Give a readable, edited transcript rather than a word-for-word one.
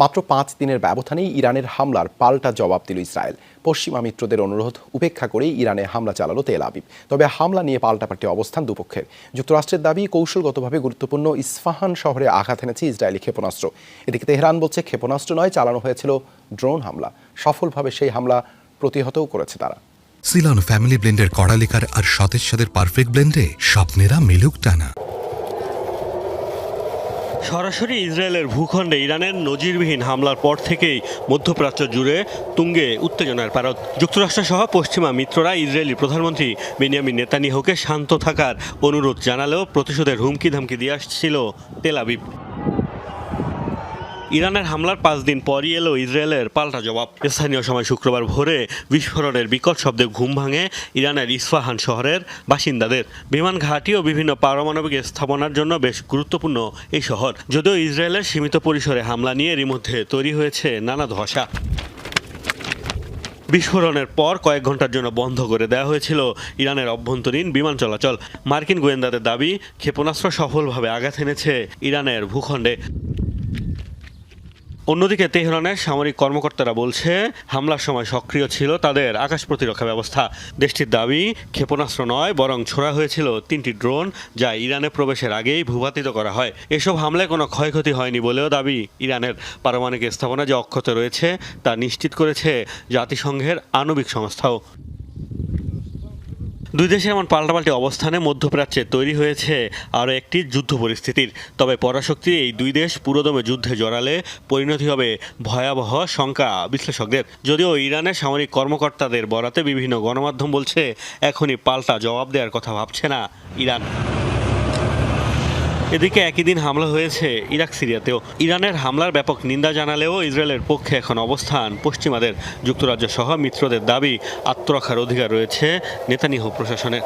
মাত্র 5 দিনের ব্যবধানেই ইরানের হামলার পাল্টা জবাব দিল ইসরায়েল। পশ্চিমা মিত্রদের অনুরোধ উপেক্ষা করেই ইরানে হামলা চালালো তেল আবিব। তবে হামলা নিয়ে পাল্টাপাল্টি অবস্থান দুপক্ষের। যুক্তরাষ্ট্রের দাবি, কৌশলগতভাবে গুরুত্বপূর্ণ ইস্পাহান শহরে আঘাত এনেছে ইসরায়েলি ক্ষেপণাস্ত্র। এদিকে তেহরান বলছে ক্ষেপণাস্ত্র নয়, চালানো হয়েছিল ড্রোন হামলা। সফলভাবে সেই হামলা প্রতিহতও করেছে তারা। সিলন ফ্যামিলি ব্লেন্ডের কড়ালিকার আর সতেজ স্বাদের পারফেক্ট ব্লেন্ডে স্বপ্নেরা মিলুক টানা। সরাসরি ইসরায়েলের ভূখণ্ডে ইরানের নজিরবিহীন হামলার পর থেকেই মধ্যপ্রাচ্য জুড়ে তুঙ্গে উত্তেজনার পারদ। যুক্তরাষ্ট্রসহ পশ্চিমা মিত্ররা ইসরায়েলি প্রধানমন্ত্রী বেনিয়ামিন নেতানিয়াহুকে শান্ত থাকার অনুরোধ জানালেও প্রতিশোধের হুমকি ধামকি দিয়ে আসছিল তেল আবিব। ইরানের হামলার 5 দিন পরই এলো ইসরায়েলের পাল্টা জবাব। স্থানীয় সময় শুক্রবার ভোরে বিস্ফোরণের বিকট শব্দে ঘুম ভাঙে ইরানের ইস্পাহান শহরের বাসিন্দাদের। বিমান ঘাঁটি ও বিভিন্ন পারমাণবিক স্থাপনার জন্য বেশ গুরুত্বপূর্ণ এই শহর। যদিও ইসরায়েলের সীমিত পরিসরে হামলা নিয়ে এরই মধ্যে তৈরি হয়েছে নানা ধোঁয়াশা। বিস্ফোরণের পর কয়েক ঘন্টার জন্য বন্ধ করে দেওয়া হয়েছিল ইরানের অভ্যন্তরীণ বিমান চলাচল। মার্কিন গোয়েন্দাদের দাবি, ক্ষেপণাস্ত্র সফলভাবে আঘাত এনেছে ইরানের ভূখণ্ডে। অন্যদিকে তেহরানের সামরিক কর্মকর্তারা বলছে, হামলার সময় সক্রিয় ছিল তাদের আকাশ প্রতিরক্ষা ব্যবস্থা। দেশটির দাবি, ক্ষেপণাস্ত্র নয় বরং ছোড়া হয়েছিল 3টি ড্রোন, যা ইরানে প্রবেশের আগেই ভূপাতিত করা হয়। এসব হামলায় কোনো ক্ষয়ক্ষতি হয়নি বলেও দাবি ইরানের। পারমাণবিক স্থাপনা যে অক্ষত রয়েছে তা নিশ্চিত করেছে জাতিসংঘের আণবিক সংস্থাও। দুই দেশের এমন পাল্টাপাল্টি অবস্থানে মধ্যপ্রাচ্যে তৈরি হয়েছে আরও একটি যুদ্ধ পরিস্থিতির। তবে পরাশক্তি এই দুই দেশ পুরোদমে যুদ্ধে জড়ালে পরিণতি হবে ভয়াবহ, শঙ্কা বিশ্লেষকদের। যদিও ইরানের সামরিক কর্মকর্তাদের বরাতে বিভিন্ন গণমাধ্যম বলছে, এখনই পাল্টা জবাব দেওয়ার কথা ভাবছে না ইরান। এদিকে একই দিন হামলা হয়েছে ইরাক সিরিয়াতেও। ইরানের হামলার ব্যাপক নিন্দা জানালেও ইসরায়েলের পক্ষে এখন অবস্থান পশ্চিমাদের। যুক্তরাজ্য সহ মিত্রদের দাবি, আত্মরক্ষার অধিকার রয়েছে নেতানিয়াহু প্রশাসনের।